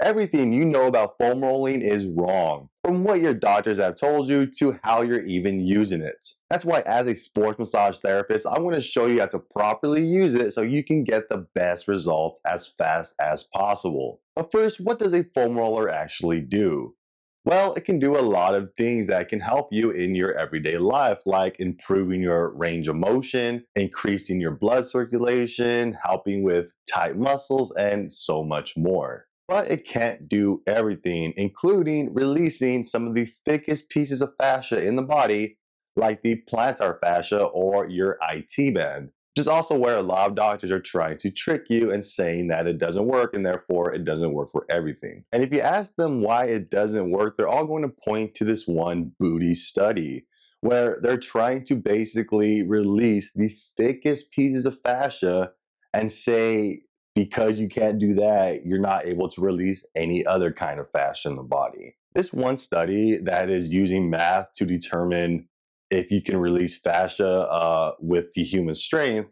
Everything you know about foam rolling is wrong, from what your doctors have told you to how you're even using it. That's why, as a sports massage therapist, I'm going to show you how to properly use it so you can get the best results as fast as possible. But first, what does a foam roller actually do? Well, it can do a lot of things that can help you in your everyday life, like improving your range of motion, increasing your blood circulation, helping with tight muscles, and so much more. But it can't do everything, including releasing some of the thickest pieces of fascia in the body, like the plantar fascia or your IT band, which is also where a lot of doctors are trying to trick you and saying that it doesn't work and therefore it doesn't work for everything. And if you ask them why it doesn't work, they're all going to point to this one booty study where they're trying to basically release the thickest pieces of fascia and say because you can't do that, you're not able to release any other kind of fascia in the body. This one study that is using math to determine if you can release fascia with the human strength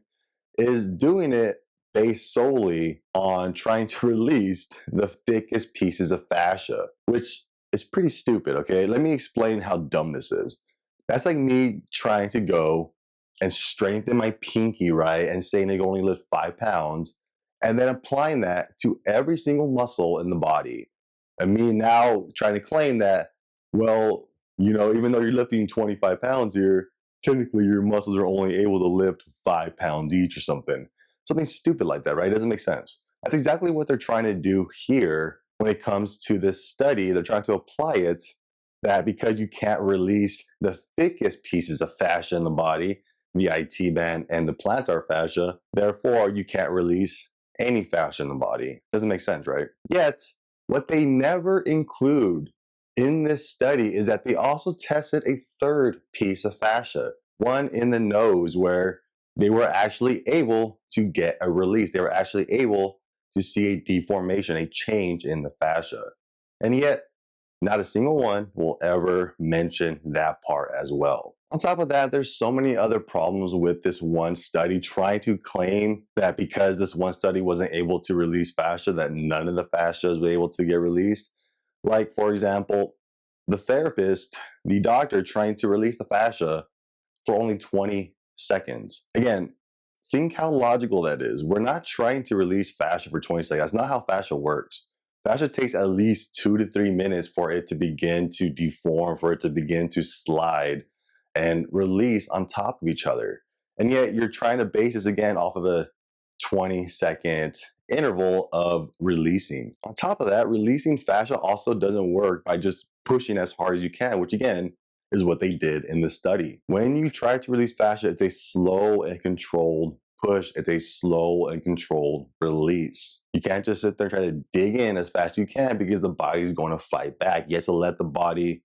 is doing it based solely on trying to release the thickest pieces of fascia, which is pretty stupid, okay? Let me explain how dumb this is. That's like me trying to go and strengthen my pinky, right? And saying I can only lift 5 pounds, and then applying that to every single muscle in the body. And me now trying to claim that, well, even though you're lifting 25 pounds here, technically your muscles are only able to lift 5 pounds each or something. Something stupid like that, right? It doesn't make sense. That's exactly what they're trying to do here when it comes to this study. They're trying to apply it that because you can't release the thickest pieces of fascia in the body, the IT band and the plantar fascia, therefore you can't release any fascia in the body. Doesn't make sense, right? Yet, what they never include in this study is that they also tested a third piece of fascia, one in the nose, where they were actually able to get a release. They were actually able to see a deformation, a change in the fascia. And yet, not a single one will ever mention that part as well. On top of that, there's so many other problems with this one study trying to claim that because this one study wasn't able to release fascia, that none of the fascias were able to get released. Like, for example, the therapist, the doctor trying to release the fascia for only 20 seconds. Again, think how logical that is. We're not trying to release fascia for 20 seconds. That's not how fascia works. Fascia takes at least 2 to 3 minutes for it to begin to deform, for it to begin to slide and release on top of each other. And yet you're trying to base this again off of a 20-second interval of releasing. On top of that, releasing fascia also doesn't work by just pushing as hard as you can, which again is what they did in the study. When you try to release fascia, it's a slow and controlled push. It's a slow and controlled release. You can't just sit there and try to dig in as fast as you can because the body's going to fight back. You have to let the body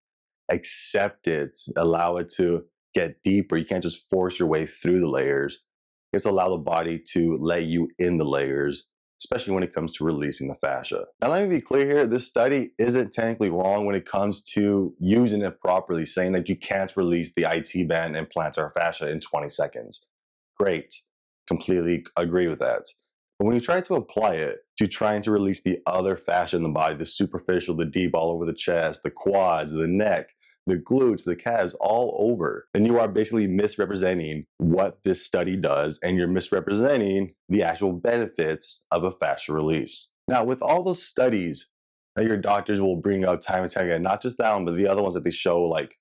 accept it, allow it to get deeper. You can't just force your way through the layers. You have to allow the body to let you in the layers, especially when it comes to releasing the fascia. Now, let me be clear here, this study isn't technically wrong when it comes to using it properly, saying that you can't release the IT band and plantar fascia in 20 seconds. Great, completely agree with that. But when you try to apply it to trying to release the other fascia in the body, the superficial, the deep, all over the chest, the quads, the neck, the glutes, the calves, all over, then you are basically misrepresenting what this study does, and you're misrepresenting the actual benefits of a fascia release. Now, with all those studies that your doctors will bring up time and time again, not just that one, but the other ones that they show, like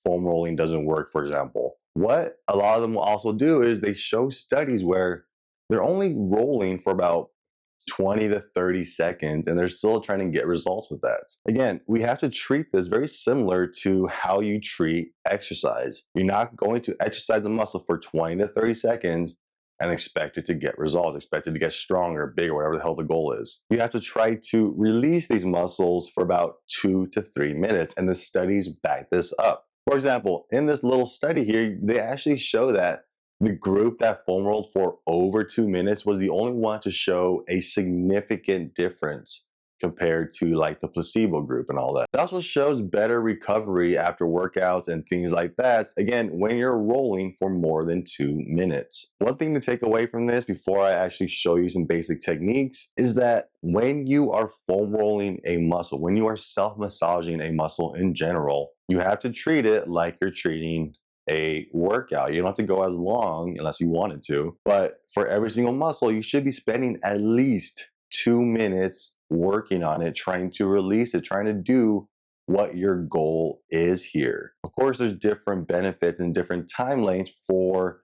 foam rolling doesn't work, for example, what a lot of them will also do is they show studies where they're only rolling for about 20 to 30 seconds, and they're still trying to get results with that. Again, we have to treat this very similar to how you treat exercise. You're not going to exercise a muscle for 20 to 30 seconds and expect it to get results, expect it to get stronger, bigger, whatever the hell the goal is. You have to try to release these muscles for about 2 to 3 minutes, and the studies back this up. For example, in this little study here, they actually show that the group that foam rolled for over 2 minutes was the only one to show a significant difference compared to like the placebo group and all that. It also shows better recovery after workouts and things like that, again, when you're rolling for more than 2 minutes. One thing to take away from this before I actually show you some basic techniques is that when you are foam rolling a muscle, when you are self-massaging a muscle in general, you have to treat it like you're treating a workout. You don't have to go as long unless you wanted to, but for every single muscle, you should be spending at least 2 minutes working on it, trying to release it, trying to do what your goal is here. Of course, there's different benefits and different time lengths for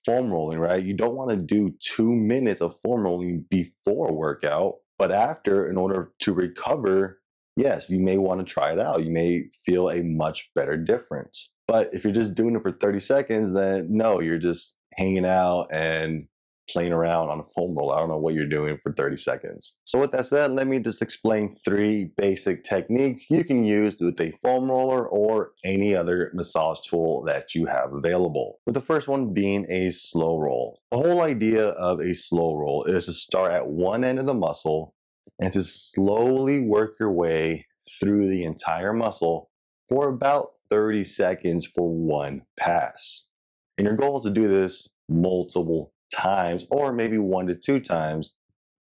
foam rolling, right? You don't want to do 2 minutes of foam rolling before a workout, but after, in order to recover, yes, you may want to try it out. You may feel a much better difference. But if you're just doing it for 30 seconds, then no, you're just hanging out and playing around on a foam roller. I don't know what you're doing for 30 seconds. So with that said, let me just explain 3 basic techniques you can use with a foam roller or any other massage tool that you have available. With the first one being a slow roll. The whole idea of a slow roll is to start at one end of the muscle and to slowly work your way through the entire muscle for about 30 seconds for one pass. And your goal is to do this multiple times, or maybe 1 to 2 times,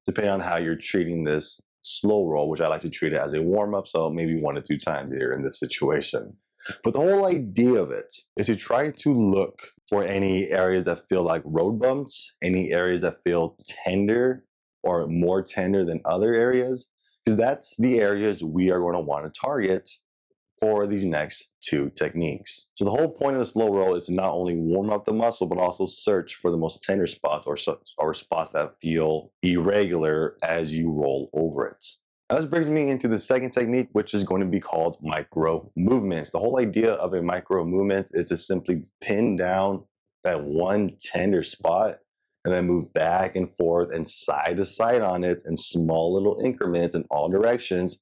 depending on how you're treating this slow roll, which I like to treat it as a warm up. So maybe 1 to 2 times here in this situation. But the whole idea of it is to try to look for any areas that feel like road bumps, any areas that feel tender or more tender than other areas, because that's the areas we are going to want to target for these next 2 techniques. So the whole point of the slow roll is to not only warm up the muscle, but also search for the most tender spots or spots that feel irregular as you roll over it. Now this brings me into the second technique, which is going to be called micro movements. The whole idea of a micro movement is to simply pin down that one tender spot and then move back and forth and side to side on it in small little increments in all directions,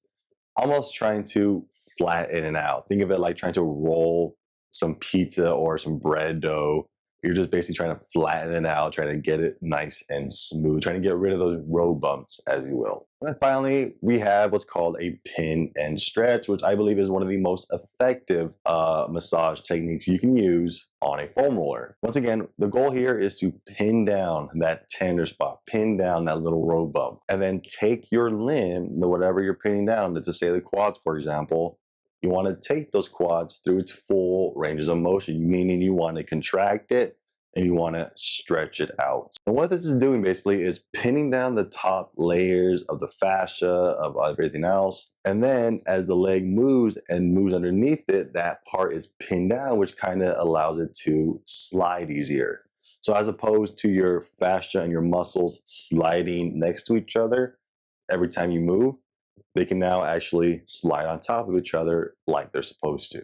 almost trying to flatten it out. Think of it like trying to roll some pizza or some bread dough. You're just basically trying to flatten it out, trying to get it nice and smooth, trying to get rid of those road bumps, as you will. And then finally, we have what's called a pin and stretch, which I believe is one of the most effective massage techniques you can use on a foam roller. Once again, the goal here is to pin down that tender spot, pin down that little road bump, and then take your limb, whatever you're pinning down, to say the quads, for example, you want to take those quads through its full ranges of motion, meaning you want to contract it and you want to stretch it out. And what this is doing basically is pinning down the top layers of the fascia, of everything else. And then as the leg moves and moves underneath it, that part is pinned down, which kind of allows it to slide easier. So as opposed to your fascia and your muscles sliding next to each other every time you move, they can now actually slide on top of each other like they're supposed to.